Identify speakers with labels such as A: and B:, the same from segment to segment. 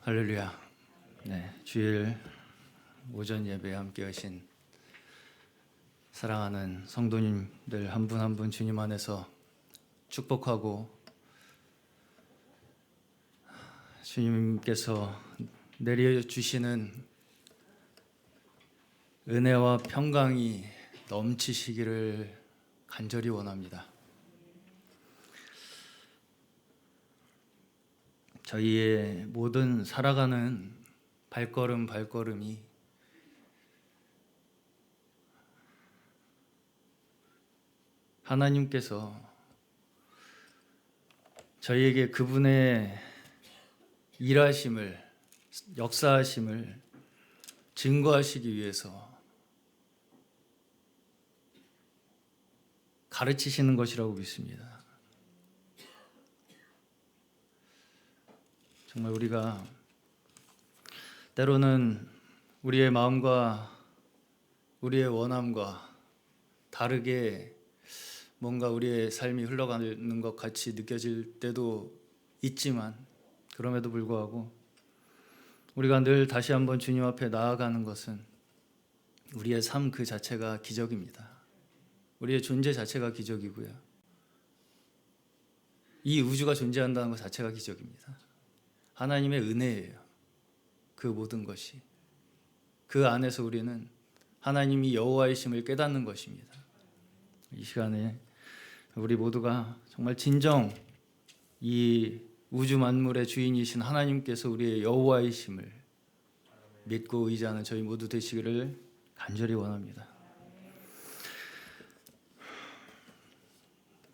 A: 할렐루야. 네, 주일 오전 예배에 함께 하신 사랑하는 성도님들 한 분 한 분 주님 안에서 축복하고 주님께서 내려주시는 은혜와 평강이 넘치시기를 간절히 원합니다. 저희의 모든 살아가는 발걸음이 하나님께서 저희에게 그분의 일하심을, 역사하심을 증거하시기 위해서 가르치시는 것이라고 믿습니다. 정말 우리가 때로는 우리의 마음과 우리의 원함과 다르게 뭔가 우리의 삶이 흘러가는 것 같이 느껴질 때도 있지만, 그럼에도 불구하고 우리가 늘 다시 한번 주님 앞에 나아가는 것은 우리의 삶 그 자체가 기적입니다. 우리의 존재 자체가 기적이고요. 이 우주가 존재한다는 것 자체가 기적입니다. 하나님의 은혜예요. 그 모든 것이. 그 안에서 우리는 하나님이 여호와이심을 깨닫는 것입니다. 이 시간에 우리 모두가 정말 진정 이 우주 만물의 주인이신 하나님께서 우리의 여호와이심을 믿고 의지하는 저희 모두 되시기를 간절히 원합니다.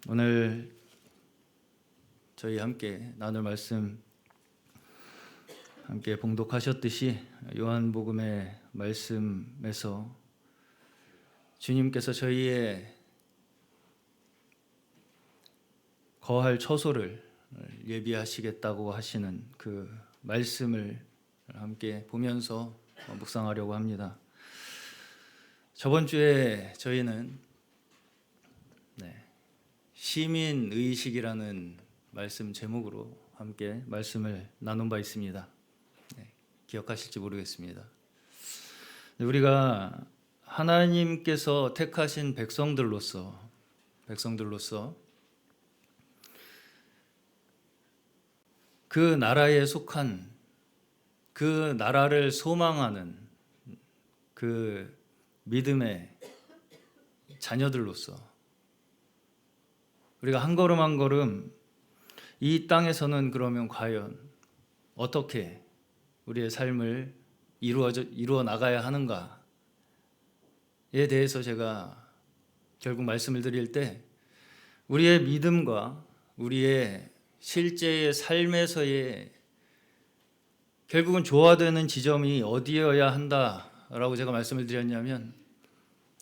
A: 오늘 저희 함께 나눌 말씀 함께 봉독하셨듯이 요한복음의 말씀에서 주님께서 저희의 거할 처소를 예비하시겠다고 하시는 그 말씀을 함께 보면서 묵상하려고 합니다. 저번 주에 저희는 시민의식이라는 말씀 제목으로 함께 말씀을 나눈 바 있습니다. 기억하실지 모르겠습니다. 우리가 하나님께서 택하신 백성들로서 그 나라에 속한, 그 나라를 소망하는 그 믿음의 자녀들로서 우리가 한 걸음 한 걸음 이 땅에서는 그러면 과연 어떻게 우리의 삶을 이루어 나가야 하는가에 대해서 제가 결국 말씀을 드릴 때 우리의 믿음과 우리의 실제의 삶에서의 결국은 조화되는 지점이 어디여야 한다라고 제가 말씀을 드렸냐면,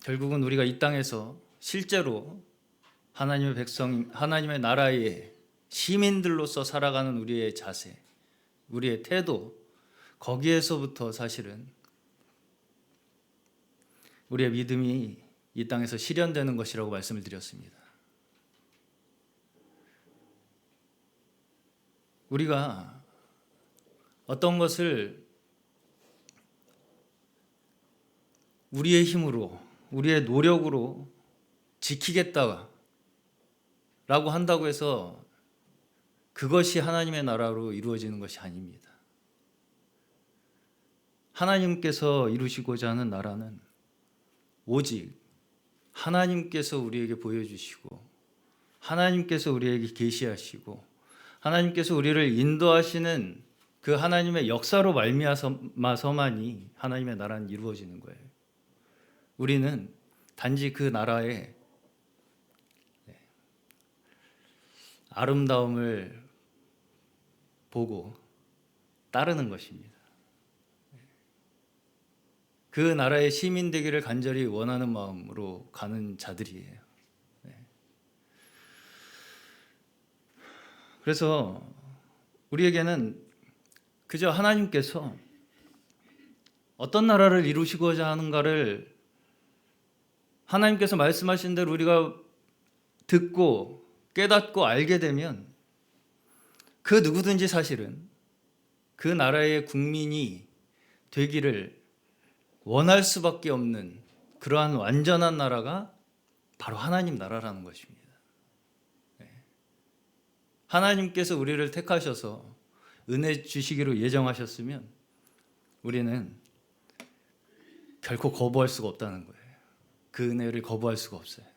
A: 결국은 우리가 이 땅에서 실제로 하나님의 백성, 하나님의 나라의 시민들로서 살아가는 우리의 자세, 우리의 태도, 거기에서부터 사실은 우리의 믿음이 이 땅에서 실현되는 것이라고 말씀을 드렸습니다. 우리가 어떤 것을 우리의 힘으로, 우리의 노력으로 지키겠다라고 한다고 해서 그것이 하나님의 나라로 이루어지는 것이 아닙니다. 하나님께서 이루시고자 하는 나라는 오직 하나님께서 우리에게 보여주시고, 하나님께서 우리에게 계시하시고, 하나님께서 우리를 인도하시는 그 하나님의 역사로 말미암아서만이 하나님의 나라는 이루어지는 거예요. 우리는 단지 그 나라의 아름다움을 보고 따르는 것입니다. 그 나라의 시민 되기를 간절히 원하는 마음으로 가는 자들이에요. 그래서 우리에게는 그저 하나님께서 어떤 나라를 이루시고자 하는가를 하나님께서 말씀하신 대로 우리가 듣고 깨닫고 알게 되면 그 누구든지 사실은 그 나라의 국민이 되기를 원할 수밖에 없는 그러한 완전한 나라가 바로 하나님 나라라는 것입니다. 하나님께서 우리를 택하셔서 은혜 주시기로 예정하셨으면 우리는 결코 거부할 수가 없다는 거예요. 그 은혜를 거부할 수가 없어요.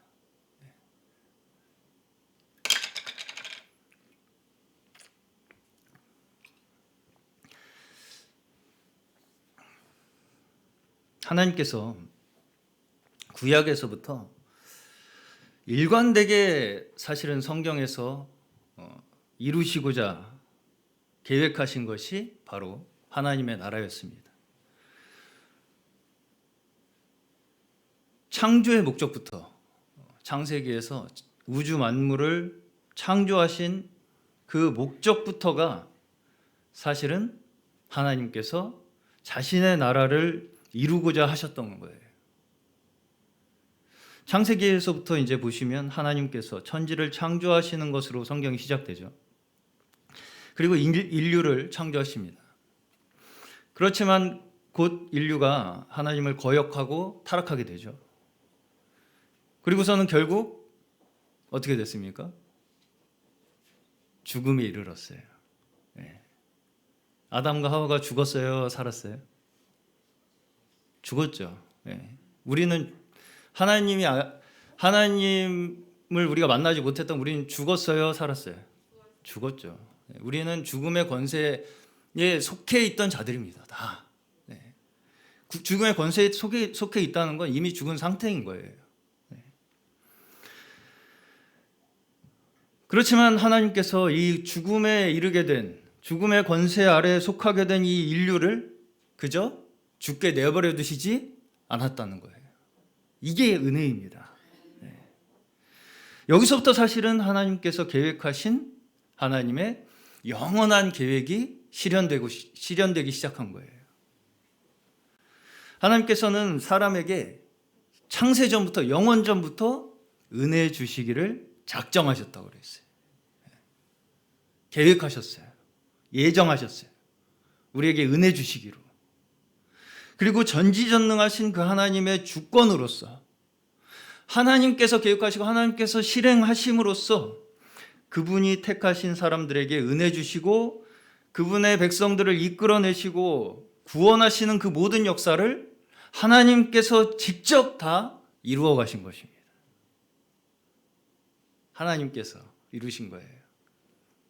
A: 하나님께서 구약에서부터 일관되게 사실은 성경에서 이루시고자 계획하신 것이 바로 하나님의 나라였습니다. 창조의 목적부터 창세기에서 우주 만물을 창조하신 그 목적부터가 사실은 하나님께서 자신의 나라를 이루고자 하셨던 거예요. 창세기에서부터 이제 보시면 하나님께서 천지를 창조하시는 것으로 성경이 시작되죠. 그리고 인류를 창조하십니다. 그렇지만 곧 인류가 하나님을 거역하고 타락하게 되죠. 그리고서는 결국 어떻게 됐습니까? 죽음에 이르렀어요. 아담과 하와가 죽었어요? 살았어요? 죽었죠. 우리는 하나님을 우리가 만나지 못했던 우리는 죽었어요? 살았어요? 죽었죠. 우리는 죽음의 권세에 속해 있던 자들입니다. 다. 죽음의 권세에 속해 있다는 건 이미 죽은 상태인 거예요. 그렇지만 하나님께서 이 죽음에 이르게 된 죽음의 권세 아래에 속하게 된 이 인류를 그저 죽게 내버려 두시지 않았다는 거예요. 이게 은혜입니다. 여기서부터 사실은 하나님께서 계획하신 하나님의 영원한 계획이 실현되기 시작한 거예요. 하나님께서는 사람에게 창세전부터 영원전부터 은혜 주시기를 작정하셨다고 그랬어요. 계획하셨어요. 예정하셨어요. 우리에게 은혜 주시기로. 그리고 전지전능하신 그 하나님의 주권으로서 하나님께서 계획하시고 하나님께서 실행하심으로써 그분이 택하신 사람들에게 은혜 주시고 그분의 백성들을 이끌어내시고 구원하시는 그 모든 역사를 하나님께서 직접 다 이루어 가신 것입니다. 하나님께서 이루신 거예요.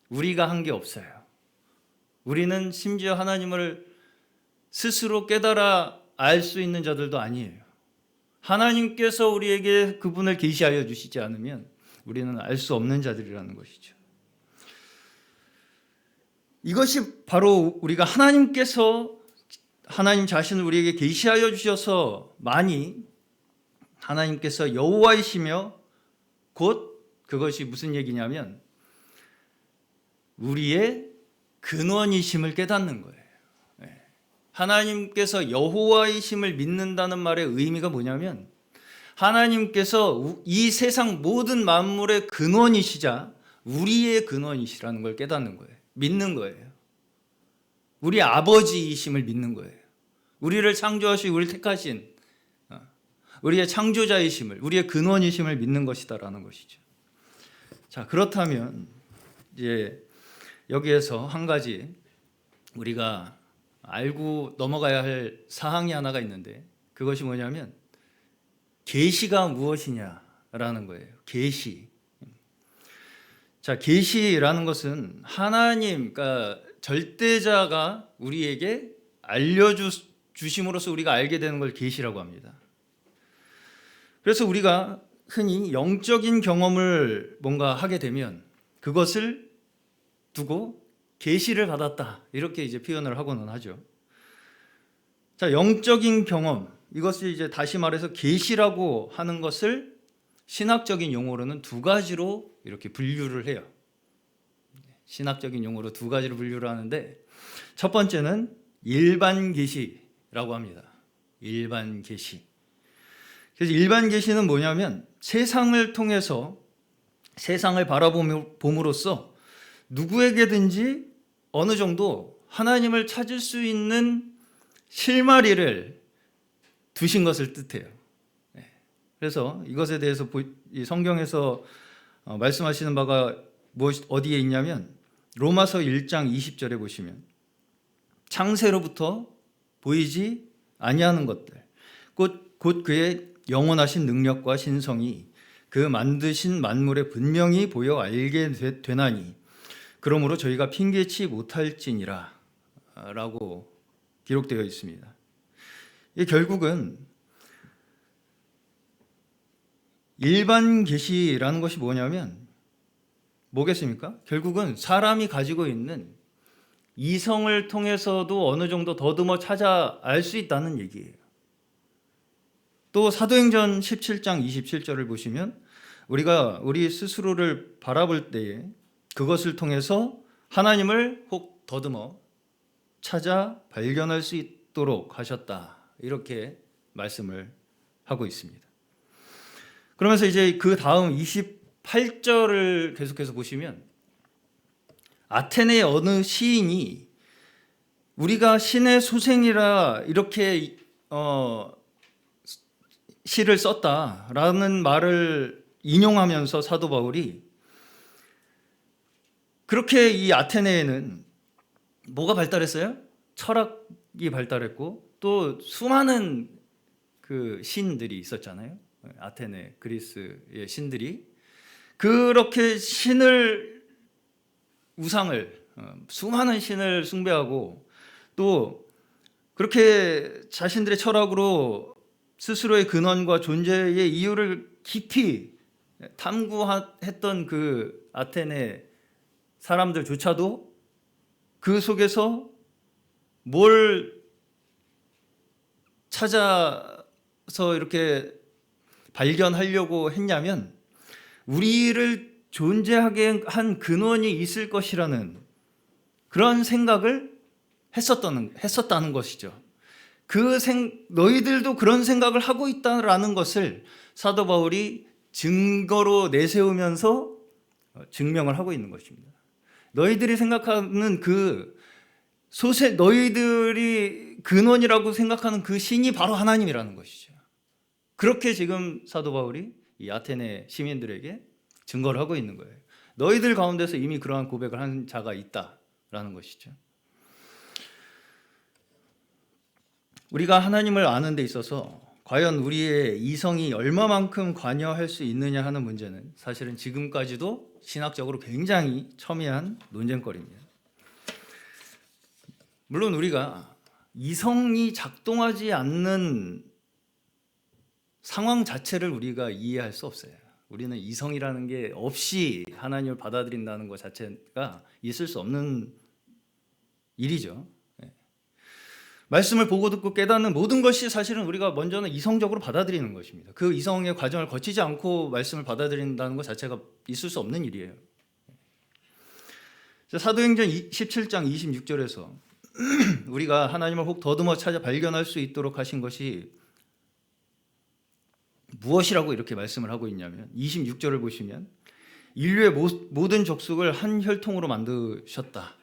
A: 우리가 한 게 없어요. 우리는 심지어 하나님을 스스로 깨달아 알 수 있는 자들도 아니에요. 하나님께서 우리에게 그분을 계시하여 주시지 않으면 우리는 알 수 없는 자들이라는 것이죠. 이것이 바로 우리가 하나님께서 하나님 자신을 우리에게 계시하여 주셔서 하나님께서 여호와이시며 곧 그것이 무슨 얘기냐면 우리의 근원이심을 깨닫는 거예요. 하나님께서 여호와이심을 믿는다는 말의 의미가 뭐냐면 하나님께서 이 세상 모든 만물의 근원이시자 우리의 근원이시라는 걸 깨닫는 거예요. 믿는 거예요. 우리 아버지이심을 믿는 거예요. 우리를 창조하시고 우리를 택하신 우리의 창조자이심을, 우리의 근원이심을 믿는 것이다라는 것이죠. 자, 그렇다면 이제 여기에서 한 가지 우리가 알고 넘어가야 할 사항이 하나가 있는데 그것이 뭐냐면 계시가 무엇이냐라는 거예요. 계시. 자, 계시라는 것은 하나님, 그러니까 절대자가 우리에게 알려주심으로써 우리가 알게 되는 걸 계시라고 합니다. 그래서 우리가 흔히 영적인 경험을 뭔가 하게 되면 그것을 두고 계시를 받았다 이렇게 이제 표현을 하고는 하죠. 자, 영적인 경험, 이것을 이제 다시 말해서 계시라고 하는 것을 신학적인 용어로는 두 가지로 이렇게 분류를 해요. 신학적인 용어로 두 가지로 분류를 하는데 첫 번째는 일반 계시라고 합니다. 일반 계시. 그래서 일반 계시는 뭐냐면 세상을 통해서 세상을 바라봄으로써 누구에게든지 어느 정도 하나님을 찾을 수 있는 실마리를 두신 것을 뜻해요. 그래서 이것에 대해서 이 성경에서 말씀하시는 바가 어디에 있냐면 로마서 1장 20절에 보시면 창세로부터 보이지 아니하는 것들 곧 그의 영원하신 능력과 신성이 그 만드신 만물에 분명히 보여 알게 되나니 그러므로 저희가 핑계치 못할지니라 라고 기록되어 있습니다. 이 결국은 일반 계시라는 것이 뭐겠습니까? 결국은 사람이 가지고 있는 이성을 통해서도 어느 정도 더듬어 찾아 알 수 있다는 얘기예요. 또 사도행전 17장 27절을 보시면 우리가 우리 스스로를 바라볼 때에 그것을 통해서 하나님을 혹 더듬어 찾아 발견할 수 있도록 하셨다. 이렇게 말씀을 하고 있습니다. 그러면서 이제 그 다음 28절을 계속해서 보시면 아테네의 어느 시인이 우리가 신의 소생이라 이렇게 시를 썼다라는 말을 인용하면서 사도 바울이 그렇게 이 아테네에는 뭐가 발달했어요? 철학이 발달했고 또 수많은 그 신들이 있었잖아요. 아테네 그리스의 신들이 그렇게 우상을 수많은 신을 숭배하고 또 그렇게 자신들의 철학으로 스스로의 근원과 존재의 이유를 깊이 탐구했던 그 아테네 사람들조차도 그 속에서 뭘 찾아서 이렇게 발견하려고 했냐면 우리를 존재하게 한 근원이 있을 것이라는 그런 생각을 했었다는 것이죠. 너희들도 그런 생각을 하고 있다라는 것을 사도 바울이 증거로 내세우면서 증명을 하고 있는 것입니다. 너희들이 생각하는 너희들이 근원이라고 생각하는 그 신이 바로 하나님이라는 것이죠. 그렇게 지금 사도 바울이 이 아테네 시민들에게 증거를 하고 있는 거예요. 너희들 가운데서 이미 그러한 고백을 한 자가 있다라는 것이죠. 우리가 하나님을 아는 데 있어서 과연 우리의 이성이 얼마만큼 관여할 수 있느냐 하는 문제는 사실은 지금까지도 신학적으로 굉장히 첨예한 논쟁거리입니다. 물론 우리가 이성이 작동하지 않는 상황 자체를 우리가 이해할 수 없어요. 우리는 이성이라는 게 없이 하나님을 받아들인다는 것 자체가 있을 수 없는 일이죠. 말씀을 보고 듣고 깨닫는 모든 것이 사실은 우리가 먼저는 이성적으로 받아들이는 것입니다. 그 이성의 과정을 거치지 않고 말씀을 받아들인다는 것 자체가 있을 수 없는 일이에요. 사도행전 17장 26절에서 우리가 하나님을 혹 더듬어 찾아 발견할 수 있도록 하신 것이 무엇이라고 이렇게 말씀을 하고 있냐면 26절을 보시면 인류의 모든 족속을 한 혈통으로 만드셨다.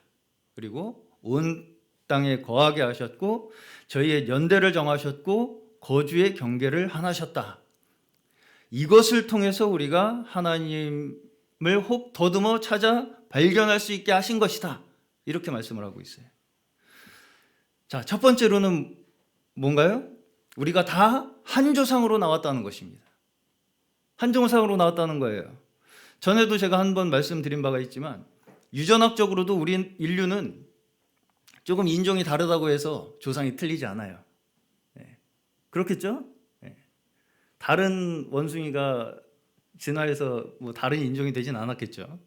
A: 그리고 온 땅에 거하게 하셨고 저희의 연대를 정하셨고 거주의 경계를 하나셨다. 이것을 통해서 우리가 하나님을 혹 더듬어 찾아 발견할 수 있게 하신 것이다. 이렇게 말씀을 하고 있어요. 자, 첫 번째로는 뭔가요? 우리가 다 한 조상으로 나왔다는 것입니다. 한 조상으로 나왔다는 거예요. 전에도 제가 한번 말씀드린 바가 있지만 유전학적으로도 우리 인류는 조금 인종이 다르다고 해서 조상이 틀리지 않아요. 그렇겠죠? 다른 원숭이가 진화해서 뭐 다른 인종이 되진 않았겠죠.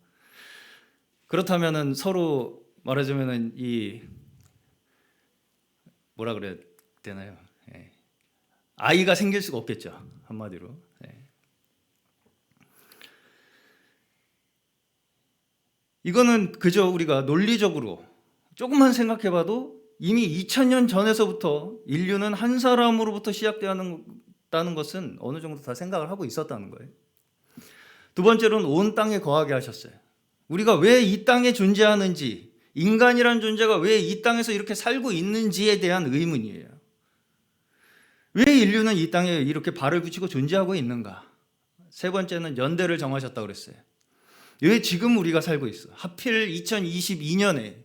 A: 그렇다면은 서로 말하자면은 뭐라 그래야 되나요? 아이가 생길 수가 없겠죠. 한마디로. 이거는 그저 우리가 논리적으로 조금만 생각해봐도 이미 2000년 전에서부터 인류는 한 사람으로부터 시작되었다는 것은 어느 정도 다 생각을 하고 있었다는 거예요. 두 번째로는 온 땅에 거하게 하셨어요. 우리가 왜 이 땅에 존재하는지, 인간이란 존재가 왜 이 땅에서 이렇게 살고 있는지에 대한 의문이에요. 왜 인류는 이 땅에 이렇게 발을 붙이고 존재하고 있는가? 세 번째는 연대를 정하셨다고 그랬어요. 왜 지금 우리가 살고 있어? 하필 2022년에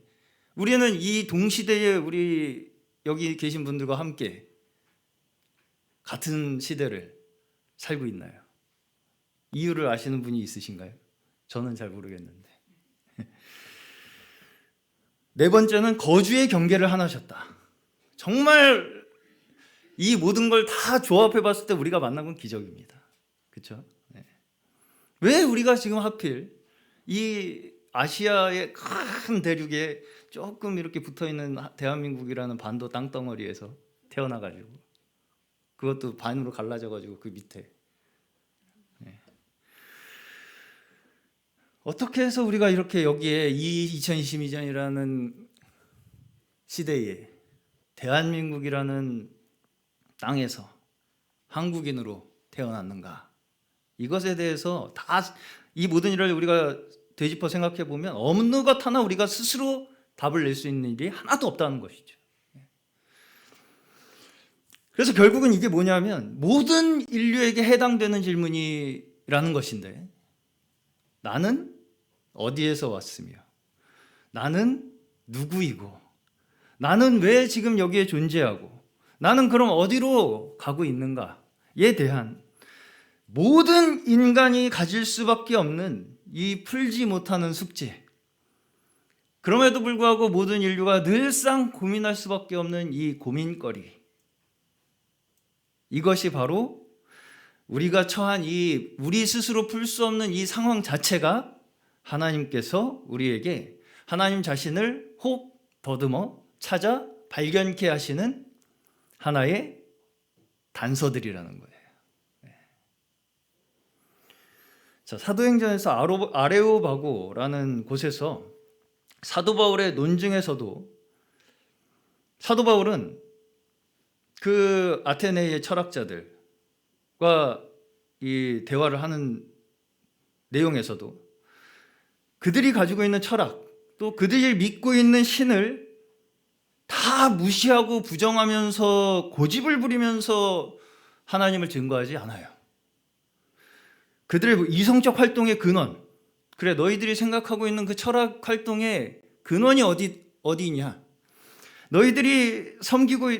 A: 우리는 이 동시대에 우리 여기 계신 분들과 함께 같은 시대를 살고 있나요? 이유를 아시는 분이 있으신가요? 저는 잘 모르겠는데. 네 번째는 거주의 경계를 하나 하셨다. 정말 이 모든 걸 다 조합해 봤을 때 우리가 만난 건 기적입니다. 그렇죠? 네. 왜 우리가 지금 하필 이 아시아의 큰 대륙에 조금 이렇게 붙어있는 대한민국이라는 반도 땅덩어리에서 태어나가지고 그것도 반으로 갈라져가지고 그 밑에 어떻게 해서 우리가 이렇게 여기에 이 2022년이라는 시대에 대한민국이라는 땅에서 한국인으로 태어났는가? 이것에 대해서 다 이 모든 일을 우리가 되짚어 생각해 보면 어느 것 하나 우리가 스스로 답을 낼 수 있는 일이 하나도 없다는 것이죠. 그래서 결국은 이게 뭐냐면 모든 인류에게 해당되는 질문이라는 것인데, 나는 어디에서 왔으며 나는 누구이고 나는 왜 지금 여기에 존재하고 나는 그럼 어디로 가고 있는가에 대한 모든 인간이 가질 수밖에 없는 이 풀지 못하는 숙제, 그럼에도 불구하고 모든 인류가 늘상 고민할 수밖에 없는 이 고민거리, 이것이 바로 우리가 처한 이 우리 스스로 풀 수 없는 이 상황 자체가 하나님께서 우리에게 하나님 자신을 혹 더듬어 찾아 발견케 하시는 하나의 단서들이라는 거예요. 자, 사도행전에서 아레오바고라는 곳에서 사도 바울의 논증에서도 사도 바울은 그 아테네의 철학자들과 이 대화를 하는 내용에서도 그들이 가지고 있는 철학, 또 그들이 믿고 있는 신을 다 무시하고 부정하면서 고집을 부리면서 하나님을 증거하지 않아요. 그들의 이성적 활동의 근원, 그래 너희들이 생각하고 있는 그 철학 활동의 근원이 어디냐? 너희들이 섬기고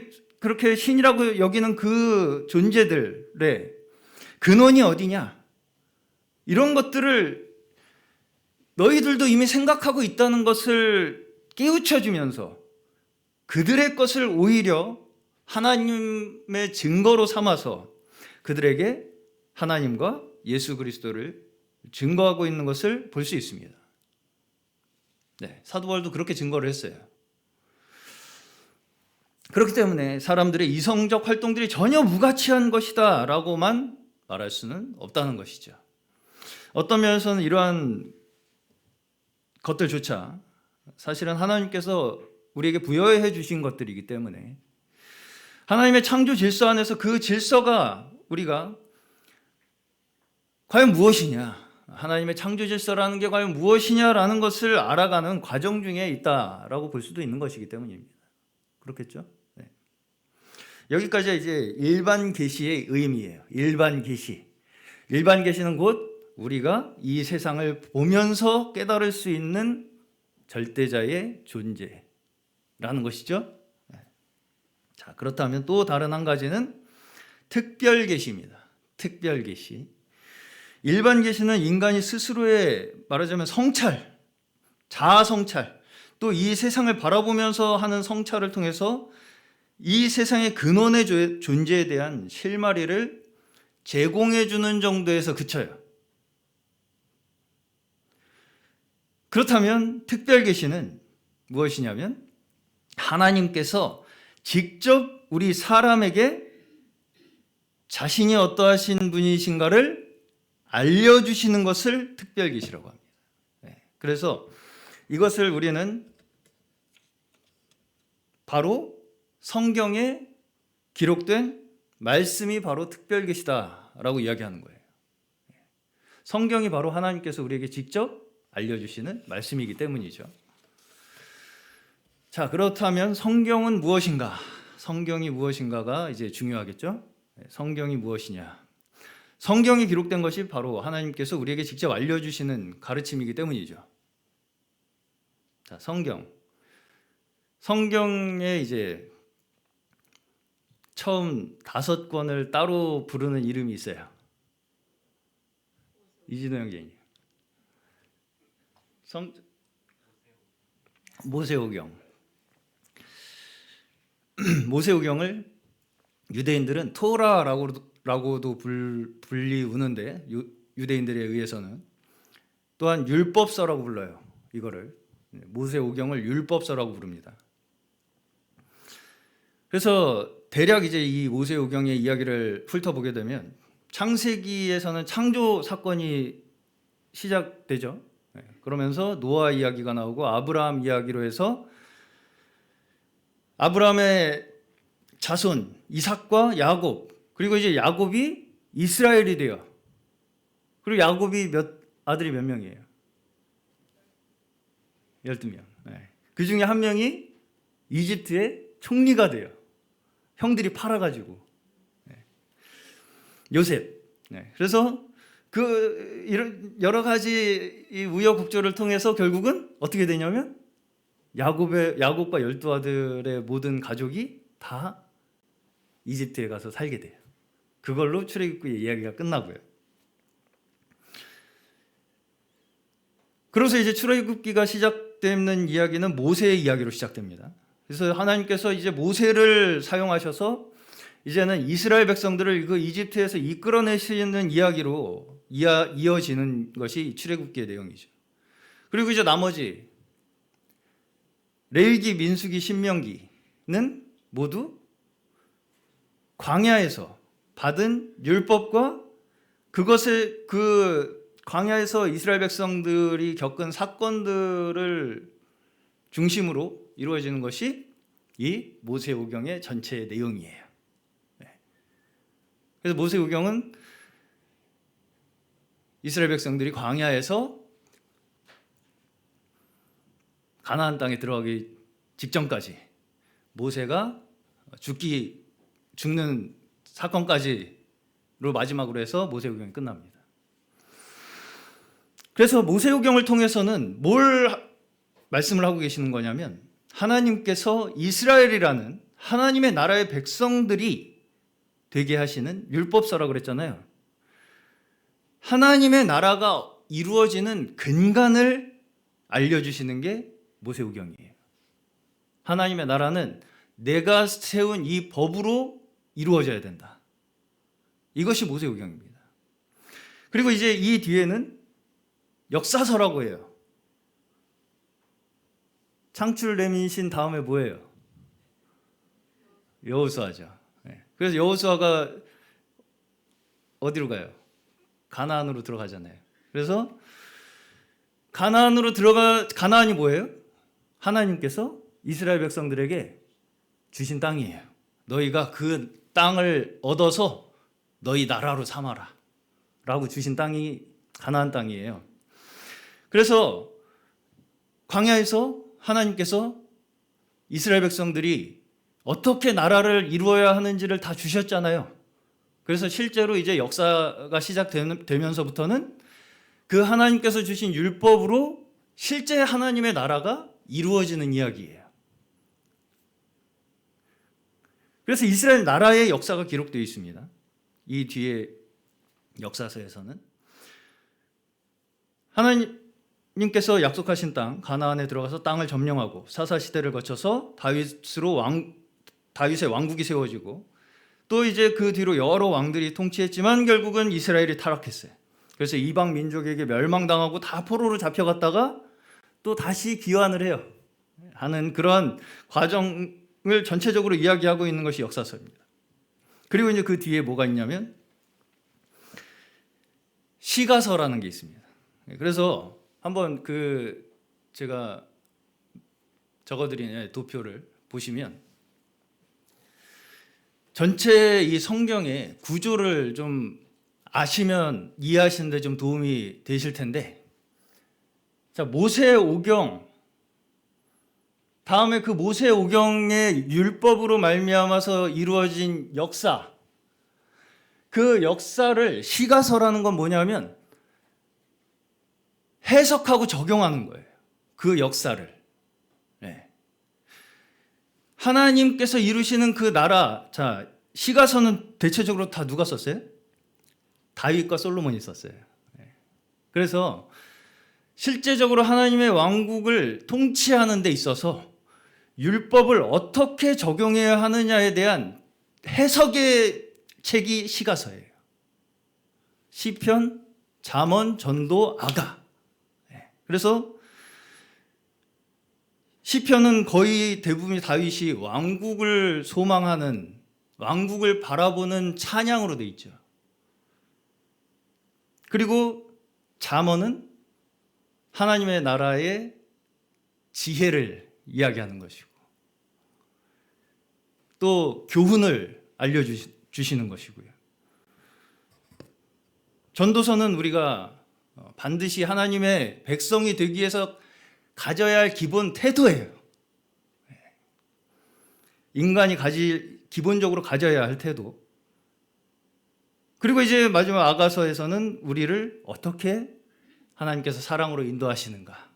A: 그렇게 신이라고 여기는 그 존재들의 근원이 어디냐? 이런 것들을 너희들도 이미 생각하고 있다는 것을 깨우쳐주면서 그들의 것을 오히려 하나님의 증거로 삼아서 그들에게 하나님과 예수 그리스도를 증거하고 있는 것을 볼 수 있습니다. 네, 사도 바울도 그렇게 증거를 했어요. 그렇기 때문에 사람들의 이성적 활동들이 전혀 무가치한 것이다 라고만 말할 수는 없다는 것이죠. 어떤 면에서는 이러한 것들조차 사실은 하나님께서 우리에게 부여해 주신 것들이기 때문에 하나님의 창조 질서 안에서 그 질서가 우리가 과연 무엇이냐, 하나님의 창조 질서라는 게 과연 무엇이냐라는 것을 알아가는 과정 중에 있다라고 볼 수도 있는 것이기 때문입니다. 그렇겠죠? 네. 여기까지가 이제 일반 계시의 의미예요. 일반 계시. 일반 계시는 곧 우리가 이 세상을 보면서 깨달을 수 있는 절대자의 존재라는 것이죠. 네. 자, 그렇다면 또 다른 한 가지는 특별 계시입니다. 특별 계시. 일반 계시는 인간이 스스로의 말하자면 성찰, 자아 성찰, 또 이 세상을 바라보면서 하는 성찰을 통해서 이 세상의 근원의 존재에 대한 실마리를 제공해 주는 정도에서 그쳐요. 그렇다면 특별 계시는 무엇이냐면 하나님께서 직접 우리 사람에게 자신이 어떠하신 분이신가를 알려주시는 것을 특별 계시라고 합니다. 네. 그래서 이것을 우리는 바로 성경에 기록된 말씀이 바로 특별 계시다라고 이야기하는 거예요. 성경이 바로 하나님께서 우리에게 직접 알려주시는 말씀이기 때문이죠. 자, 그렇다면 성경은 무엇인가? 성경이 무엇인가가 이제 중요하겠죠? 성경이 무엇이냐? 성경이 기록된 것이 바로 하나님께서 우리에게 직접 알려주시는 가르침이기 때문이죠. 자, 성경에 이제 처음 5권을 따로 부르는 이름이 있어요. 이진호 형제님. 모세오경. 모세오경을 유대인들은 토라라고도 불리우는데 유대인들에 의해서는 또한 율법서라고 불러요. 이거를 모세오경을 율법서라고 부릅니다. 그래서 대략 이제 이 모세오경의 이야기를 훑어보게 되면 창세기에서는 창조 사건이 시작되죠. 그러면서 노아 이야기가 나오고 아브라함 이야기로 해서 아브라함의 자손 이삭과 야곱, 그리고 이제 야곱이 이스라엘이 돼요. 그리고 야곱이 아들이 몇 명이에요? 12명. 그 중에 한 명이 이집트의 총리가 돼요. 형들이 팔아가지고. 요셉. 그래서 그 이런 여러 가지 이 우여곡절을 통해서 결국은 어떻게 되냐면 야곱과 12아들의 모든 가족이 다 이집트에 가서 살게 돼요. 그걸로 출애굽기의 이야기가 끝나고요. 그래서 이제 출애굽기가 시작되는 이야기는 모세의 이야기로 시작됩니다. 그래서 하나님께서 이제 모세를 사용하셔서 이제는 이스라엘 백성들을 그 이집트에서 이끌어내시는 이야기로 이어지는 것이 출애굽기의 내용이죠. 그리고 이제 나머지 레위기, 민수기, 신명기는 모두 광야에서 받은 율법과 그것을 그 광야에서 이스라엘 백성들이 겪은 사건들을 중심으로 이루어지는 것이 이 모세오경의 전체 내용이에요. 그래서 모세오경은 이스라엘 백성들이 광야에서 가나안 땅에 들어가기 직전까지 모세가 죽는 사건까지로 마지막으로 해서 모세오경이 끝납니다. 그래서 모세오경을 통해서는 뭘 말씀을 하고 계시는 거냐면 하나님께서 이스라엘이라는 하나님의 나라의 백성들이 되게 하시는 율법서라고 그랬잖아요. 하나님의 나라가 이루어지는 근간을 알려주시는 게 모세오경이에요. 하나님의 나라는 내가 세운 이 법으로 이루어져야 된다. 이것이 모세오경입니다. 그리고 이제 이 뒤에는 역사서라고 해요. 창출 레민신 다음에 뭐예요? 여호수아죠. 그래서 여호수아가 어디로 가요? 가나안으로 들어가잖아요. 그래서 가나안이 뭐예요? 하나님께서 이스라엘 백성들에게 주신 땅이에요. 너희가 그 땅을 얻어서 너희 나라로 삼아라 라고 주신 땅이 가나안 땅이에요. 그래서 광야에서 하나님께서 이스라엘 백성들이 어떻게 나라를 이루어야 하는지를 다 주셨잖아요. 그래서 실제로 이제 역사가 시작되면서부터는 그 하나님께서 주신 율법으로 실제 하나님의 나라가 이루어지는 이야기예요. 그래서 이스라엘 나라의 역사가 기록되어 있습니다. 이 뒤에 역사서에서는 하나님께서 약속하신 땅 가나안에 들어가서 땅을 점령하고 사사시대를 거쳐서 다윗의 왕국이 세워지고 또 이제 그 뒤로 여러 왕들이 통치했지만 결국은 이스라엘이 타락했어요. 그래서 이방 민족에게 멸망당하고 다 포로로 잡혀갔다가 또 다시 귀환을 해요. 하는 그런 과정을 전체적으로 이야기하고 있는 것이 역사서입니다. 그리고 이제 그 뒤에 뭐가 있냐면 시가서라는 게 있습니다. 그래서 한번 제가 적어드린 도표를 보시면 전체 이 성경의 구조를 좀 아시면 이해하시는 데 좀 도움이 되실 텐데, 자, 모세오경 다음에 그 모세오경의 율법으로 말미암아서 이루어진 역사, 그 역사를 시가서라는 건 뭐냐면 해석하고 적용하는 거예요. 그 역사를. 네. 하나님께서 이루시는 그 나라, 자, 시가서는 대체적으로 다 누가 썼어요? 다윗과 솔로몬이 썼어요. 네. 그래서 실제적으로 하나님의 왕국을 통치하는 데 있어서 율법을 어떻게 적용해야 하느냐에 대한 해석의 책이 시가서예요. 시편, 잠언, 전도, 아가. 그래서 시편은 거의 대부분이 다윗이 왕국을 소망하는, 왕국을 바라보는 찬양으로 돼 있죠. 그리고 잠언은 하나님의 나라의 지혜를 이야기하는 것이고 또 교훈을 알려주시는 것이고요. 전도서는 우리가 반드시 하나님의 백성이 되기 위해서 가져야 할 기본 태도예요. 인간이 기본적으로 가져야 할 태도. 그리고 이제 마지막 아가서에서는 우리를 어떻게 하나님께서 사랑으로 인도하시는가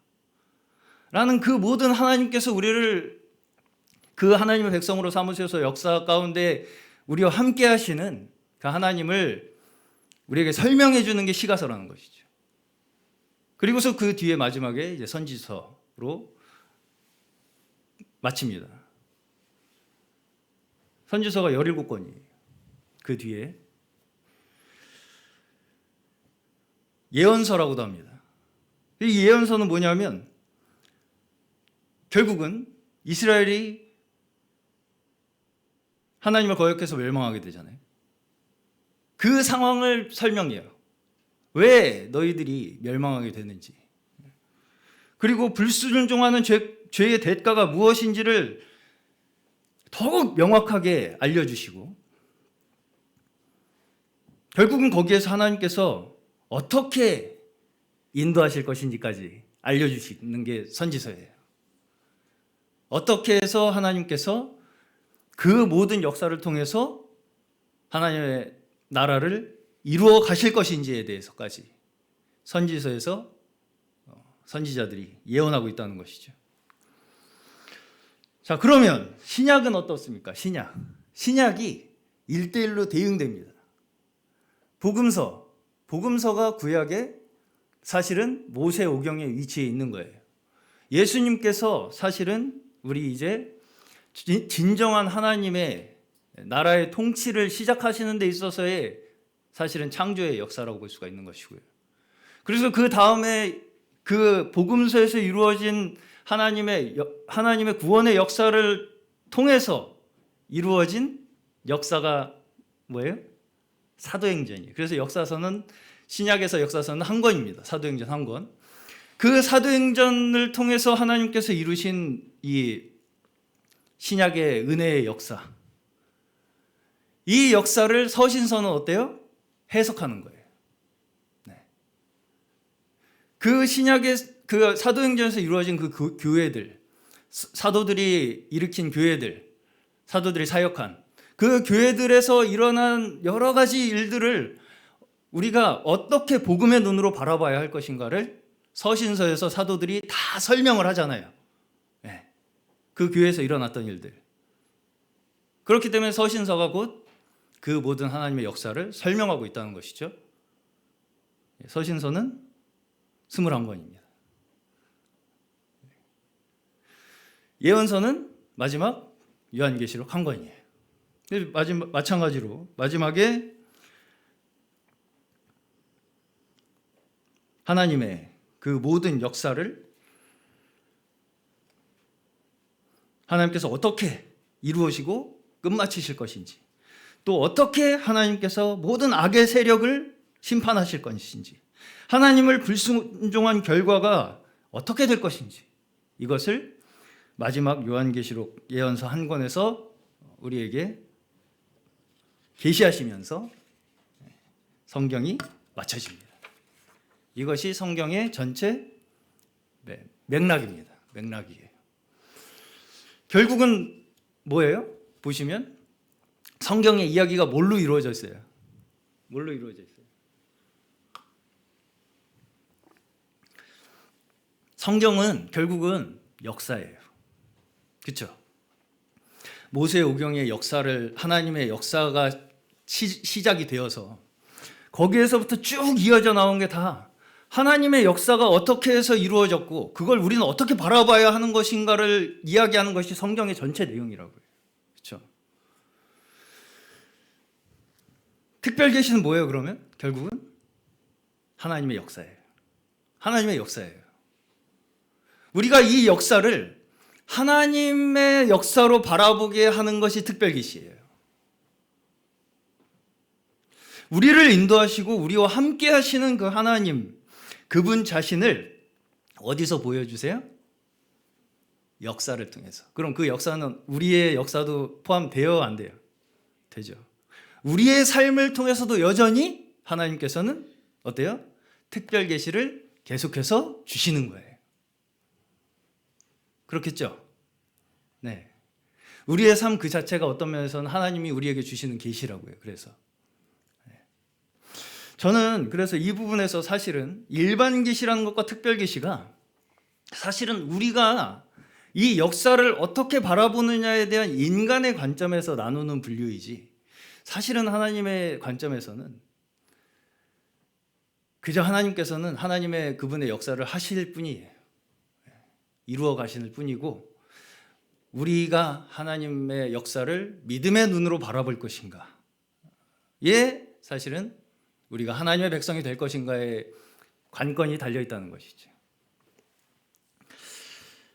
A: 라는 그 모든 하나님께서 우리를 그 하나님의 백성으로 삼으셔서 역사 가운데 우리와 함께 하시는 그 하나님을 우리에게 설명해 주는 게 시가서라는 것이죠. 그리고서 그 뒤에 마지막에 이제 선지서로 마칩니다. 선지서가 17권이에요. 그 뒤에 예언서라고도 합니다. 이 예언서는 뭐냐면 결국은 이스라엘이 하나님을 거역해서 멸망하게 되잖아요. 그 상황을 설명해요. 왜 너희들이 멸망하게 되는지. 그리고 불순종하는 죄의 대가가 무엇인지를 더욱 명확하게 알려주시고 결국은 거기에서 하나님께서 어떻게 인도하실 것인지까지 알려주시는 게 선지서예요. 어떻게 해서 하나님께서 그 모든 역사를 통해서 하나님의 나라를 이루어 가실 것인지에 대해서까지 선지서에서 선지자들이 예언하고 있다는 것이죠. 자, 그러면 신약은 어떻습니까? 신약이 1대1로 대응됩니다. 복음서가 구약의 사실은 모세오경의 위치에 있는 거예요. 예수님께서 사실은 우리 이제 진정한 하나님의 나라의 통치를 시작하시는 데 있어서의 사실은 창조의 역사라고 볼 수가 있는 것이고요. 그래서 그 다음에 그 복음서에서 이루어진 하나님의 구원의 역사를 통해서 이루어진 역사가 뭐예요? 사도행전이에요. 그래서 역사서는 신약에서 역사서는 한 권입니다. 사도행전 한 권. 그 사도행전을 통해서 하나님께서 이루신 이 신약의 은혜의 역사. 이 역사를 서신서는 어때요? 해석하는 거예요. 네. 그 신약의 그 사도행전에서 이루어진 그 교회들, 사도들이 일으킨 교회들, 사도들이 사역한 그 교회들에서 일어난 여러 가지 일들을 우리가 어떻게 복음의 눈으로 바라봐야 할 것인가를 서신서에서 사도들이 다 설명을 하잖아요. 네. 그 교회에서 일어났던 일들. 그렇기 때문에 서신서가 곧 그 모든 하나님의 역사를 설명하고 있다는 것이죠. 서신서는 21권입니다. 예언서는 마지막 요한계시록 한 권이에요. 마찬가지로 마지막에 하나님의 그 모든 역사를 하나님께서 어떻게 이루어지고 끝마치실 것인지, 또 어떻게 하나님께서 모든 악의 세력을 심판하실 것인지, 하나님을 불순종한 결과가 어떻게 될 것인지, 이것을 마지막 요한계시록 예언서 한 권에서 우리에게 계시하시면서 성경이 마쳐집니다. 이것이 성경의 전체 맥락입니다. 맥락이에요. 결국은 뭐예요? 보시면 성경의 이야기가 뭘로 이루어져 있어요? 뭘로 이루어져 있어요? 성경은 결국은 역사예요. 그렇죠? 모세오경의 역사를 하나님의 역사가 시작이 되어서 거기에서부터 쭉 이어져 나온 게 다 하나님의 역사가 어떻게 해서 이루어졌고 그걸 우리는 어떻게 바라봐야 하는 것인가를 이야기하는 것이 성경의 전체 내용이라고요. 그렇죠? 특별 계시는 뭐예요, 그러면? 결국은 하나님의 역사예요. 하나님의 역사예요. 우리가 이 역사를 하나님의 역사로 바라보게 하는 것이 특별 계시예요. 우리를 인도하시고 우리와 함께 하시는 그 하나님, 그분 자신을 어디서 보여주세요? 역사를 통해서. 그럼 그 역사는 우리의 역사도 포함되어 안 돼요? 되죠. 우리의 삶을 통해서도 여전히 하나님께서는 어때요? 특별 계시를 계속해서 주시는 거예요. 그렇겠죠? 네. 우리의 삶 그 자체가 어떤 면에서는 하나님이 우리에게 주시는 계시라고요. 그래서 저는 그래서 이 부분에서 사실은 일반 계시라는 것과 특별 계시가 사실은 우리가 이 역사를 어떻게 바라보느냐에 대한 인간의 관점에서 나누는 분류이지, 사실은 하나님의 관점에서는 그저 하나님께서는 하나님의 그분의 역사를 하실 뿐이에요. 이루어 가실 뿐이고, 우리가 하나님의 역사를 믿음의 눈으로 바라볼 것인가, 사실은 우리가 하나님의 백성이 될 것인가에 관건이 달려있다는 것이죠.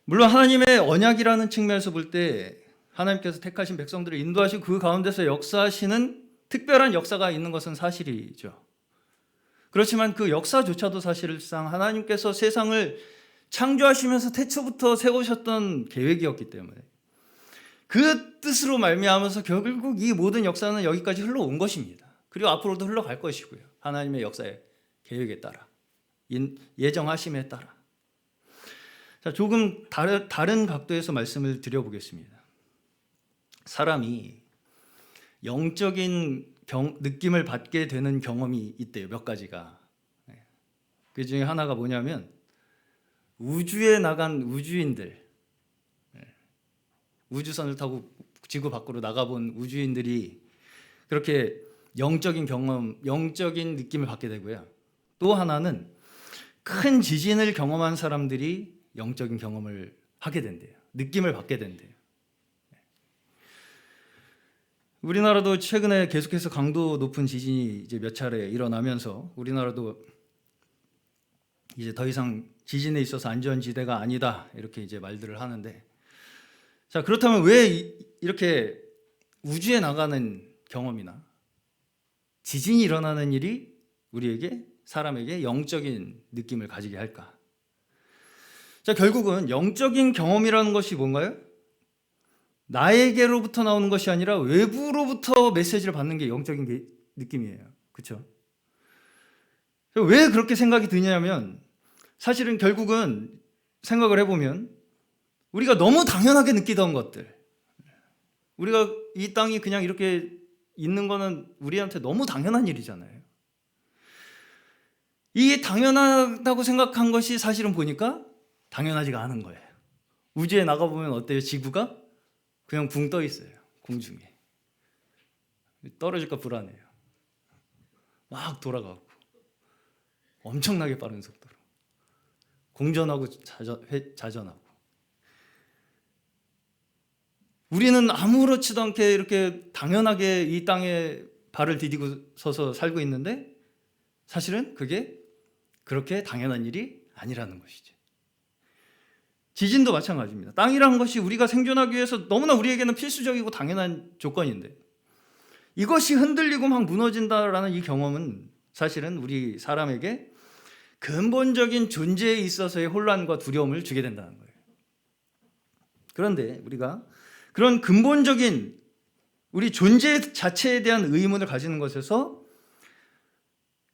A: 물론 하나님의 언약이라는 측면에서 볼 때 하나님께서 택하신 백성들을 인도하시고 그 가운데서 역사하시는 특별한 역사가 있는 것은 사실이죠. 그렇지만 그 역사조차도 사실상 하나님께서 세상을 창조하시면서 태초부터 세우셨던 계획이었기 때문에 그 뜻으로 말미암아서 결국 이 모든 역사는 여기까지 흘러온 것입니다. 그리고 앞으로도 흘러갈 것이고요. 하나님의 역사의 계획에 따라, 예정하심에 따라. 자, 조금 다른 각도에서 말씀을 드려보겠습니다. 사람이 영적인 느낌을 받게 되는 경험이 있대요. 몇 가지가. 그 중에 하나가 뭐냐면 우주에 나간 우주인들, 우주선을 타고 지구 밖으로 나가본 우주인들이 그렇게 영적인 경험, 영적인 느낌을 받게 되고요. 또 하나는 큰 지진을 경험한 사람들이 영적인 경험을 하게 된대요. 느낌을 받게 된대요. 우리나라도 최근에 계속해서 강도 높은 지진이 이제 몇 차례 일어나면서 우리나라도 이제 더 이상 지진에 있어서 안전지대가 아니다, 이렇게 이제 말들을 하는데, 자, 그렇다면 왜 이렇게 우주에 나가는 경험이나 지진이 일어나는 일이 우리에게, 사람에게 영적인 느낌을 가지게 할까? 자, 결국은 영적인 경험이라는 것이 뭔가요? 나에게로부터 나오는 것이 아니라 외부로부터 메시지를 받는 게 영적인 느낌이에요. 그렇죠? 왜 그렇게 생각이 드냐면, 사실은 결국은 생각을 해보면 우리가 너무 당연하게 느끼던 것들, 우리가 이 땅이 그냥 이렇게 있는 거는 우리한테 너무 당연한 일이잖아요. 이게 당연하다고 생각한 것이 사실은 보니까 당연하지가 않은 거예요. 우주에 나가보면 어때요? 지구가 그냥 붕 떠 있어요. 공중에. 떨어질까 불안해요. 막 돌아가고 엄청나게 빠른 속도로 공전하고 자전하고. 우리는 아무렇지도 않게 이렇게 당연하게 이 땅에 발을 디디고 서서 살고 있는데 사실은 그게 그렇게 당연한 일이 아니라는 것이죠. 지진도 마찬가지입니다. 땅이라는 것이 우리가 생존하기 위해서 너무나 우리에게는 필수적이고 당연한 조건인데 이것이 흔들리고 막 무너진다라는 이 경험은 사실은 우리 사람에게 근본적인 존재에 있어서의 혼란과 두려움을 주게 된다는 거예요. 그런데 우리가 그런 근본적인 우리 존재 자체에 대한 의문을 가지는 것에서